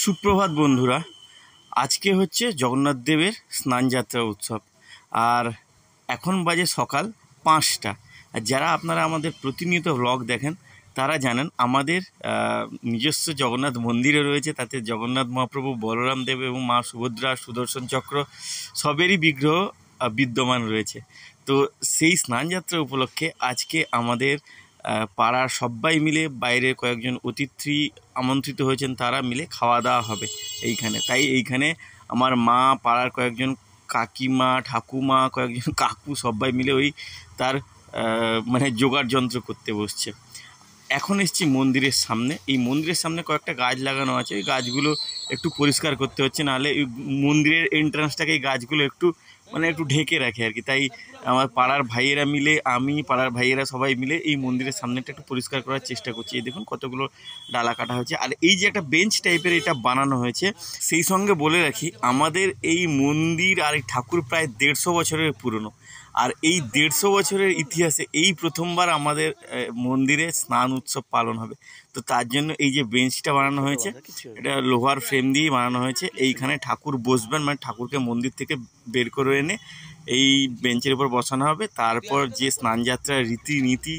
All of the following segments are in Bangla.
সুপ্রভাত বন্ধুরা, আজকে হচ্ছে জগন্নাথ দেবের স্নানযাত্রা উৎসব। আর এখন বাজে সকাল 5টা। আর যারা আপনারা আমাদের প্রতিনিয়ত ব্লগ দেখেন তারা জানেন আমাদের নিজস্ব জগন্নাথ মন্দিরে রয়েছে, তাতে জগন্নাথ মহাপ্রভু, বলরাম দেব এবং মা সুভদ্রা, সুদর্শন চক্র সবেরই বিগ্রহ বিদ্যমান রয়েছে। তো সেই স্নানযাত্রা উপলক্ষে আজকে আমাদের পাড়ার সবাই মিলে, বাইরের কয়েকজন অতিথি আমন্ত্রিত হয়েছেন, তারা মিলে খাওয়া দাওয়া হবে এইখানে। তাই এইখানে আমার মা, পাড়ার কয়েকজন কাকিমা, ঠাকুমা, কয়েকজন কাকু সবাই মিলে ওই তার মানে জোগাড় যন্ত্র করতে বসছে। এখন এসছি মন্দিরের সামনে। এই মন্দিরের সামনে কয়েকটা গাছ লাগানো আছে, ওই গাছগুলো একটু পরিষ্কার করতে হচ্ছে, নাহলে এই মন্দিরের এন্ট্রান্সটাকে এই গাছগুলো একটু ঢেকে রাখে আর কি। তাই আমার পাড়ার ভাইয়েরা মিলে, আমি, পাড়ার ভাইয়েরা সবাই মিলে এই মন্দিরের সামনেটা একটু পরিষ্কার করার চেষ্টা করছি। এই দেখুন কতগুলো ডালা কাটা হয়েছে, আর এই যে একটা বেঞ্চ টাইপের এটা বানানো হয়েছে। সেই সঙ্গে বলে রাখি, আমাদের এই মন্দির আর এই ঠাকুর প্রায় 150 বছরের পুরনো। আর এই 150 বছরের ইতিহাসে এই প্রথমবার আমাদের মন্দিরে স্নান উৎসব পালন হবে। তো তার জন্য এই যে বেঞ্চটা বানানো হয়েছে, এটা লোহার ফ্রেম দিয়ে বানানো হয়েছে। এইখানে ঠাকুর বসবেন, মানে ঠাকুরকে মন্দির থেকে বের করে এনে এই বেঞ্চের উপর বসানো হবে। তারপর যে স্নানযাত্রার রীতিনীতি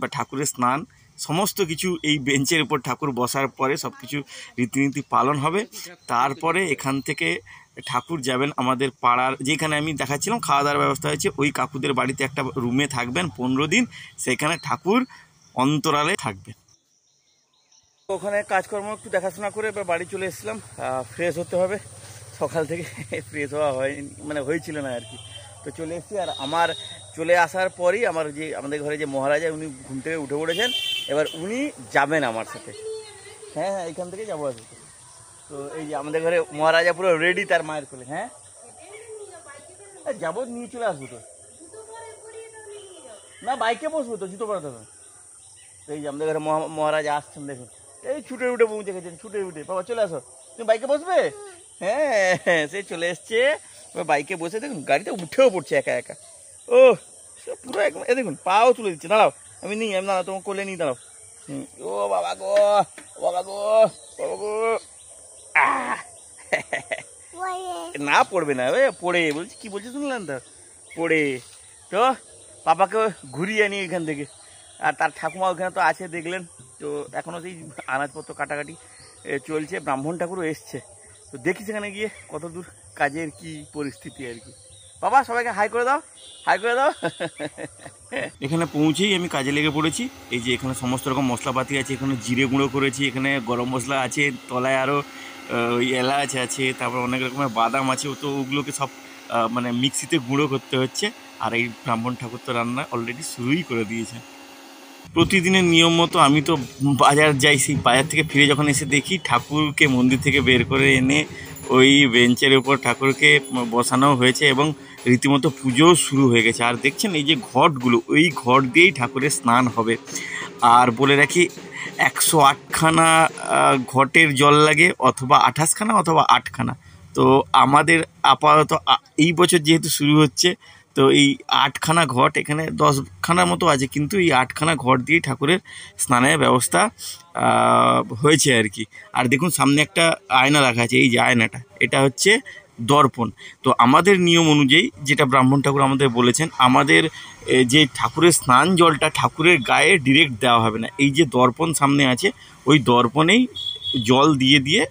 বা ঠাকুরের স্নান সমস্ত কিছু এই বেঞ্চের উপর ঠাকুর বসার পরে সব কিছু রীতিনীতি পালন হবে। তারপরে এখান থেকে ঠাকুর যাবেন আমাদের পাড়ার, যেখানে আমি দেখাচ্ছিলাম খাওয়া দাওয়ার ব্যবস্থা হয়েছে, ওই কাকুদের বাড়িতে একটা রুমে থাকবেন 15 দিন। সেখানে ঠাকুর অন্তরালে থাকবেন। ওখানে কাজকর্ম একটু দেখাশোনা করে এবার বাড়ি চলে এসেছিলাম। ফ্রেশ হতে হবে, সকাল থেকে ফ্রেশ হওয়া হয়েছিল না আর কি। তো চলে এসেছি। আর আমার চলে আসার পরই আমাদের ঘরে যে মহারাজা, উনি ঘুম থেকে উঠে পড়েছেন। এবার উনি যাবেন আমার সাথে। হ্যাঁ, এখান থেকে যাবো আর কি। তো এই যে আমাদের ঘরে মহারাজা পুরো রেডি তার মায়ের কোলে। হ্যাঁ, যাবো, নিয়ে চলে আসবো। তো না, বাইকে বসবো তো, জুতো পরাতে হবে। তো এই যে আমাদের ঘরে মহারাজা আসছেন, দেখুন এই ছুটে উঠে পৌঁছে গেছেন, ছুটে উঠে। বাবা চলে আসো, তুমি বাইকে বসবে। হ্যাঁ, সে চলে এসছে। বাইকে বসে দেখুন গাড়িতে উঠেও পড়ছে একা একা। ও পুরো একদম, দেখুন পাও তুলে দিচ্ছে। দাঁড়াও, আমি দাঁড়াও, তোমার কোলে নিই, দাঁড়াও। ও বাবা গো, বাবা গো, বাবা গো। না পড়বে না, পড়ে বলছি, কি বলছি শুনলেন তো, পড়ে। তো পাপাকে ঘুরিয়ে আনি এখান থেকে। আর তার ঠাকুমা ওখানে তো আছে, দেখলেন তো। এখনও সেই আনাজপত্র কাটাকাটি চলছে। ব্রাহ্মণ ঠাকুরও এসছে। তো দেখি সেখানে গিয়ে কত দূর কাজের কি পরিস্থিতি আর কি। বাবা সবাইকে হাই করে দাও, হাই করে দাও। এখানে পৌঁছেই আমি কাজে লেগে পড়েছি। এই যে এখানে সমস্ত রকম মশলাপাতি আছে, এখানে জিরে গুঁড়ো করেছি, এখানে গরম মশলা আছে, তলায় আরও ওই এলাচ আছে, তারপর অনেক রকমের বাদাম আছে। তো ওগুলোকে সব মিক্সিতে গুঁড়ো করতে হচ্ছে। আর এই ব্রাহ্মণ ঠাকুর তো রান্না অলরেডি শুরুই করে দিয়েছে। প্রতিদিনের নিয়ম মতো আমি তো বাজার যাই। সেই বাজার থেকে ফিরে যখন এসে দেখি ঠাকুরকে মন্দির থেকে বের করে এনে ওই বেঞ্চের উপর ঠাকুরকে বসানো হয়েছে এবং রীতিমতো পুজোও শুরু হয়ে গেছে। আর দেখছেন এই যে ঘটগুলো, ওই ঘট দিয়েই ঠাকুরের স্নান হবে। আর বলে রাখি, 108খানা ঘটের জল লাগে, অথবা 28খানা অথবা 8খানা। তো আমাদের আপাতত এই বছর যেহেতু শুরু হচ্ছে, তো এই 8খানা ঘট, এখানে 10খানার মতো আছে, কিন্তু এই 8খানা ঘট দিয়েই ঠাকুরের স্নানের ব্যবস্থা হয়েছে আর কি। আর দেখুন সামনে একটা আয়না রাখা আছে, এই যে আয়নাটা, এটা হচ্ছে দর্পণ। তো আমাদের নিয়ম অনুযায়ী, যেটা ব্রাহ্মণ ঠাকুর আমাদের বলেছেন, আমাদের যে ঠাকুরের স্নান জলটা ঠাকুরের গায়ে ডিরেক্ট দেওয়া হবে না। এই যে দর্পণ সামনে আছে, ওই দর্পণেই জল দিয়ে দিয়ে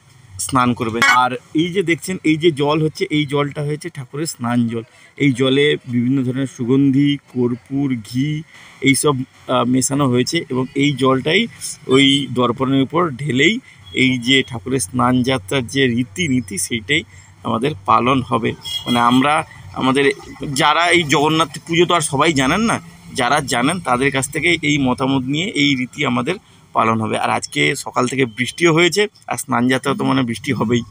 স্নান করবেন। আর এই যে দেখছেন, এই যে জল হচ্ছে, এই জলটা হয়েছে ঠাকুরের স্নান জল। এই জলে বিভিন্ন ধরনের সুগন্ধি, কর্পূর, ঘি এইসব মেশানো হয়েছে, এবং এই জলটাই ওই দর্পণের উপর ঢেলেই এই যে ঠাকুরের স্নান যাত্রার যে রীতিনীতি, সেইটাই আমাদের পালন হবে। আমাদের যারা এই জগন্নাথ পুজো তো আর সবাই জানেন না, যারা জানেন তাদের কাছ থেকে এই মতামত নিয়ে এই রীতি আমাদের পালন হবে। আর আজকে সকাল থেকে বৃষ্টিও হয়েছে, আর স্নানযাত্রা তো বৃষ্টি হবেই।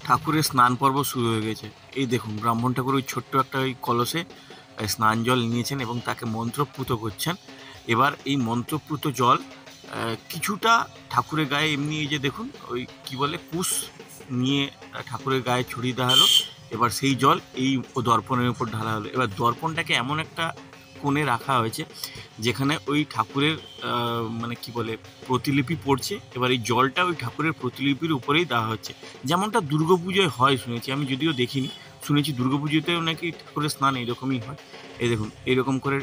ঠাকুরের স্নান পর্ব শুরু হয়ে গেছে। এই দেখুন ব্রাহ্মণ ঠাকুর ওই ছোট্ট একটা ওই কলসে স্নান জল নিয়েছেন এবং তাকে মন্ত্রপুত করছেন। এবার এই মন্ত্রপুত জল কিছুটা ঠাকুরের গায়ে, এমনি এই যে দেখুন ওই কি বলে কুশ নিয়ে ঠাকুরের গায়ে ছড়িয়ে দেওয়া হলো। এবার সেই জল এই দর্পণের উপর ঢালা হলো। এবার দর্পণটাকে এমন একটা কোণে রাখা হয়েছে, যেখানে ওই ঠাকুরের মানে কি বলে প্রতিলিপি পড়ছে। এবার এই জলটা ওই ঠাকুরের প্রতিলিপির উপরেই দেওয়া হচ্ছে, যেমনটা দুর্গাপুজোয় হয় শুনেছি, আমি যদিও দেখিনি, শুনেছি দুর্গাপুজোতেও নাকি ঠাকুরের স্নান এইরকমই হয়। এই দেখুন এইরকম করে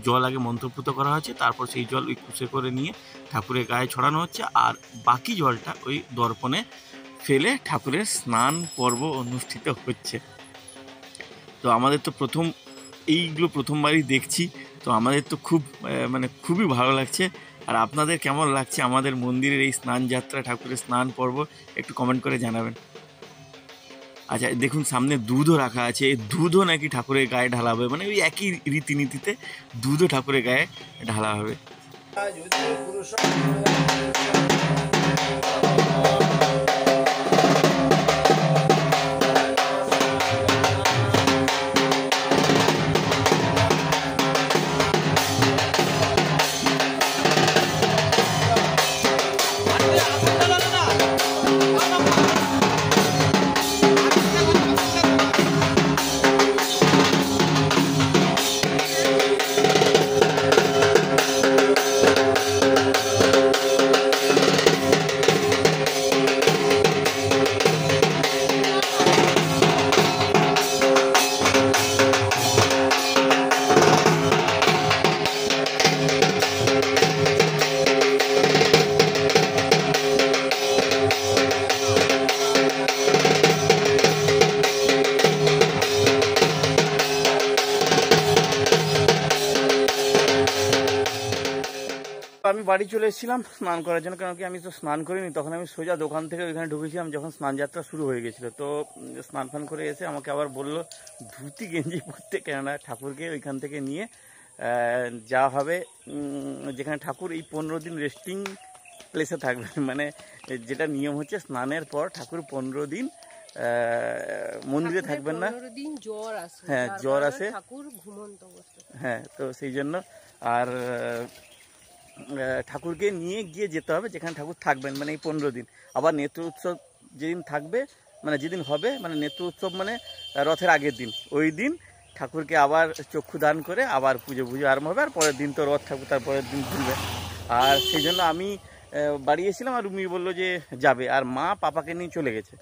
জল আগে মন্ত্রপুত করা হচ্ছে, তারপর সেই জল ওই কুশে করে নিয়ে ঠাকুরের গায়ে ছড়ানো হচ্ছে, আর বাকি জলটা ওই দর্পণে ফেলে ঠাকুরের স্নান পর্ব অনুষ্ঠিত হচ্ছে। তো আমাদের তো এইগুলো প্রথমবারই দেখছি, তো আমাদের তো মানে খুবই ভালো লাগছে। আর আপনাদের কেমন লাগছে আমাদের মন্দিরের এই স্নান যাত্রা, ঠাকুরের স্নান পর্ব, একটু কমেন্ট করে জানাবেন। আচ্ছা দেখুন সামনে দুধও রাখা আছে, এই দুধও নাকি ঠাকুরের গায়ে ঢালা হবে, মানে ওই একই রীতিনীতিতে দুধও ঠাকুরের গায়ে ঢালা হবে। আমি বাড়ি চলে এসেছিলাম স্নান করার জন্য, কারণ কি আমি তো স্নান করিনি, তখন আমি সোজা দোকান থেকে ওইখানে ঢুকেছিলাম যখন স্নান যাত্রা শুরু হয়ে গেছিলো। তো স্নান ফান করে এসে আমাকে আবার বললো ধুতি গেঞ্জি পরতে, কেননা ঠাকুরকে ওইখান থেকে নিয়ে যাওয়া হবে যেখানে ঠাকুর এই 15 দিন রেস্টিং প্লেসে থাকবেন। মানে যেটা নিয়ম হচ্ছে স্নানের পর ঠাকুর 15 দিন মন্দিরে থাকবেন না, হ্যাঁ জ্বর আসে, হ্যাঁ, তো সেই জন্য আর ঠাকুরকে নিয়ে গিয়ে যেতে হবে যেখানে ঠাকুর থাকবেন, মানে এই 15 দিন। আবার নেত্র উৎসব যেদিন থাকবে, মানে যেদিন হবে, মানে নেত্র উৎসব মানে রথের আগের দিন, ওই দিন ঠাকুরকে আবার চক্ষু দান করে আবার পুজো আরম্ভ হবে। আর পরের দিন তো রথ ঠাকুর তার পরের দিন ঘুরবে। আর সেই জন্য আমি বাড়ি এসেছিলাম, আর রুমি বললো যে যাবে, আর মা পাপাকে নিয়ে চলে গেছে,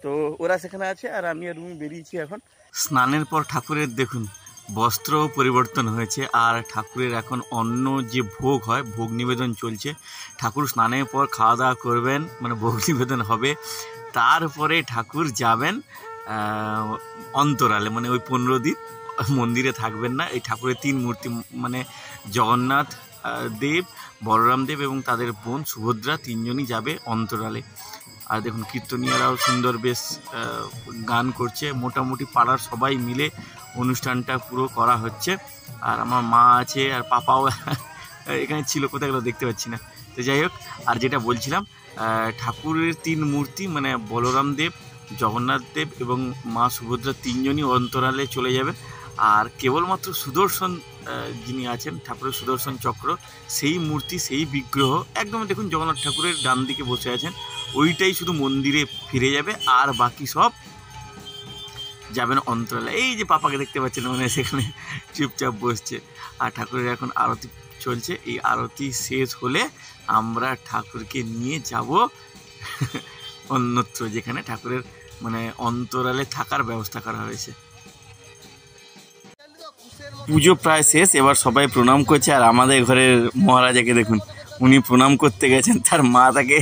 তো ওরা সেখানে আছে, আর আমি আর রুমি বেরিয়েছি এখন। স্নানের পর ঠাকুরের দেখুন বস্ত্র পরিবর্তন হয়েছে, আর ঠাকুরের এখন অন্য যে ভোগ হয়, ভোগ নিবেদন চলছে। ঠাকুর স্নানের পর খাওয়া দাওয়া করবেন, মানে ভোগ নিবেদন হবে, তারপরে ঠাকুর যাবেন অন্তরালে, মানে ওই 15 দিন মন্দিরে থাকবেন না। এই ঠাকুরের 3 মূর্তি, মানে জগন্নাথ দেব, বলরাম দেব এবং তাদের বোন সুভদ্রা, 3 জনই যাবে অন্তরালে। আর দেখুন কীর্তনীয়ারাও সুন্দর বেশ গান করছে, মোটামুটি পাড়ার সবাই মিলে অনুষ্ঠানটা পুরো করা হচ্ছে। আর আমার মা আছে, আর পাপাও এখানে ছিল, কোথায় গেলো দেখতে পাচ্ছি না। তো যাই হোক, আর যেটা বলছিলাম, ঠাকুরের 3 মূর্তি, মানে বলরাম দেব, জগন্নাথ দেব এবং মা সুভদ্রা, 3 জনই অন্তরালে চলে যাবেন। আর কেবলমাত্র সুদর্শন যিনি আছেন, ঠাকুরের সুদর্শন চক্র, সেই মূর্তি, সেই বিগ্রহ একদম দেখুন জগন্নাথ ঠাকুরের ডান দিকে বসে আছেন, ওইটাই শুধু মন্দিরে ফিরে যাবে, আর বাকি সব যাবেন অন্তরালে। এই যে পাপাকে দেখতে পাচ্ছেন, মানে সেখানে চুপচাপ বসছে। আর ঠাকুরের এখন আরতি চলছে, এই আরতি শেষ হলে আমরা ঠাকুরকে নিয়ে যাব অন্যত্র, যেখানে ঠাকুরের মানে অন্তরালে থাকার ব্যবস্থা করা হয়েছে। পুজো প্রায় শেষ, এবার সবাই প্রণাম করছে। আর আমাদের ঘরের মহারাজাকে দেখুন, উনি প্রণাম করতে গেছেন, তার মা তাকে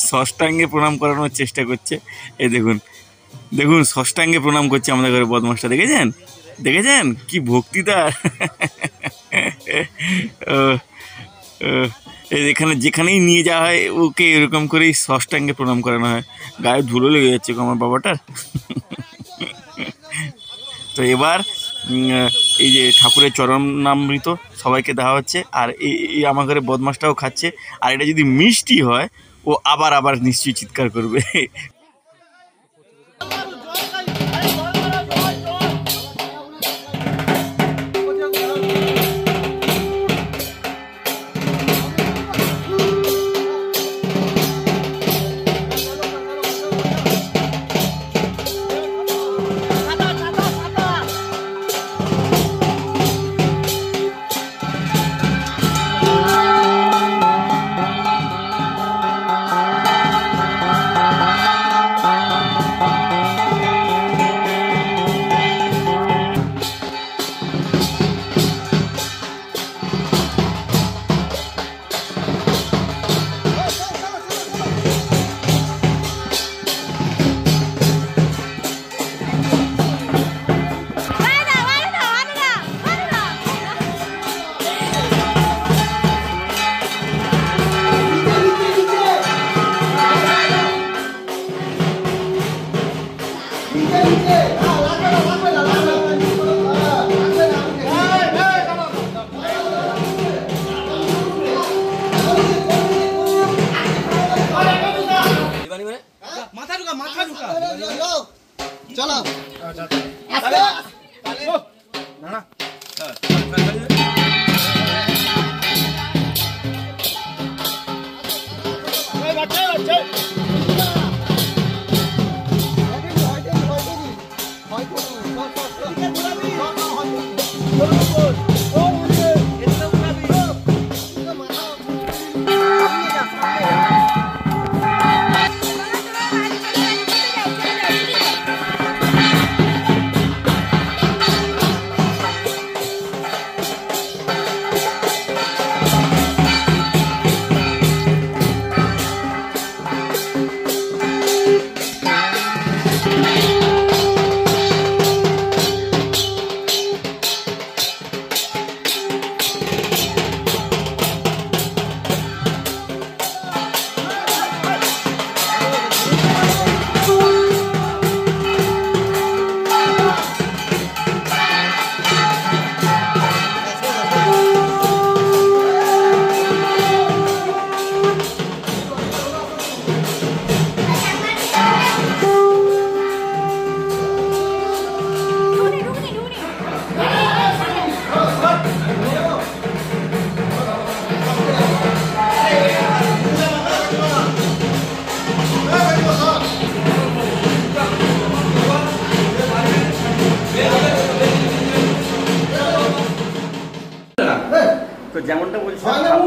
ষষ্ঠাঙ্গে প্রণাম করানোর চেষ্টা করছে। এই দেখুন দেখুন ষষ্ঠাঙ্গে প্রণাম করছে আমাদের ঘরে বদমাসটা, দেখেছেন কি ভক্তি তার। এখানে যেখানেই নিয়ে যাওয়া হয় ওকে এরকম করেই ষষ্ঠাঙ্গে প্রণাম করানো হয়। গায়ে ধুলো লেগে যাচ্ছে আমার বাবাটার। তো এবার এই যে ঠাকুরের চরণামৃত সবাইকে দেওয়া হচ্ছে, আর এই আমার ঘরে বদমাসটাও খাচ্ছে। আর এটা যদি মিষ্টি হয়, ও আবার নিশ্চয়ই চিৎকার করবে। গাড়ি মানে মাথা ঢুকা চলো না না তো যেমনটা বলছিলাম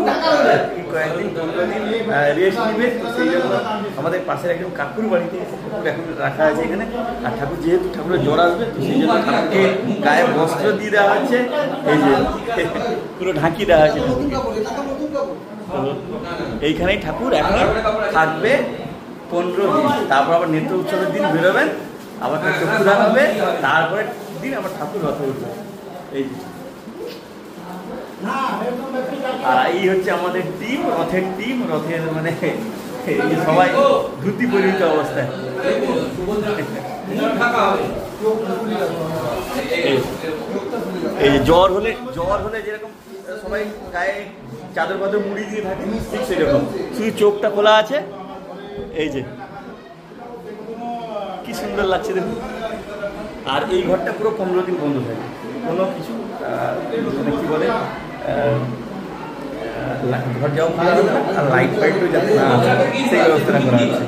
কয়েকদিন 15 দিন রেস্ট নেবে, তো সেই জন্য আমাদের পাশের একদম কাকুর বাড়িতে ঠাকুর এখন রাখা আছে এখানে। আর ঠাকুর যেহেতু ঠাকুরের জ্বর আসবে, তো সেই জন্য ঠাকুরকে গায়ে বস্ত্র দিয়ে দেওয়া হচ্ছে, এই যে পুরো ঢাকি দেওয়া হয়েছে। এইখানেই ঠাকুর এখন থাকবে 15 দিন, তারপর আবার নেত্র উৎসবের দিন বেরোবেন, আবার চক্ষুদান হবে, তারপরে দিন আবার ঠাকুর রথে উঠবে। এই আর এই হচ্ছে আমাদের টিম, রথের টিম, রথের মানে সবাই ধুতি পরিহিত অবস্থায়। এই যে জ্বর হলে যেরকম সবাই গায়ে চাদর পাদর মুড়ি দিয়ে থাকে, ঠিক সেরকম, শুধু চোখটা খোলা আছে। এই যে কি সুন্দর লাগছে দেখুন। আর এই ঘরটা পুরো 15 দিন বন্ধ থাকে, কোনো কিছু মানে কি বলে ঘর যাও খোলা হবে না, আর লাইট ফাইটও যাতে না আসে সেই ব্যবস্থাটা করা হচ্ছে।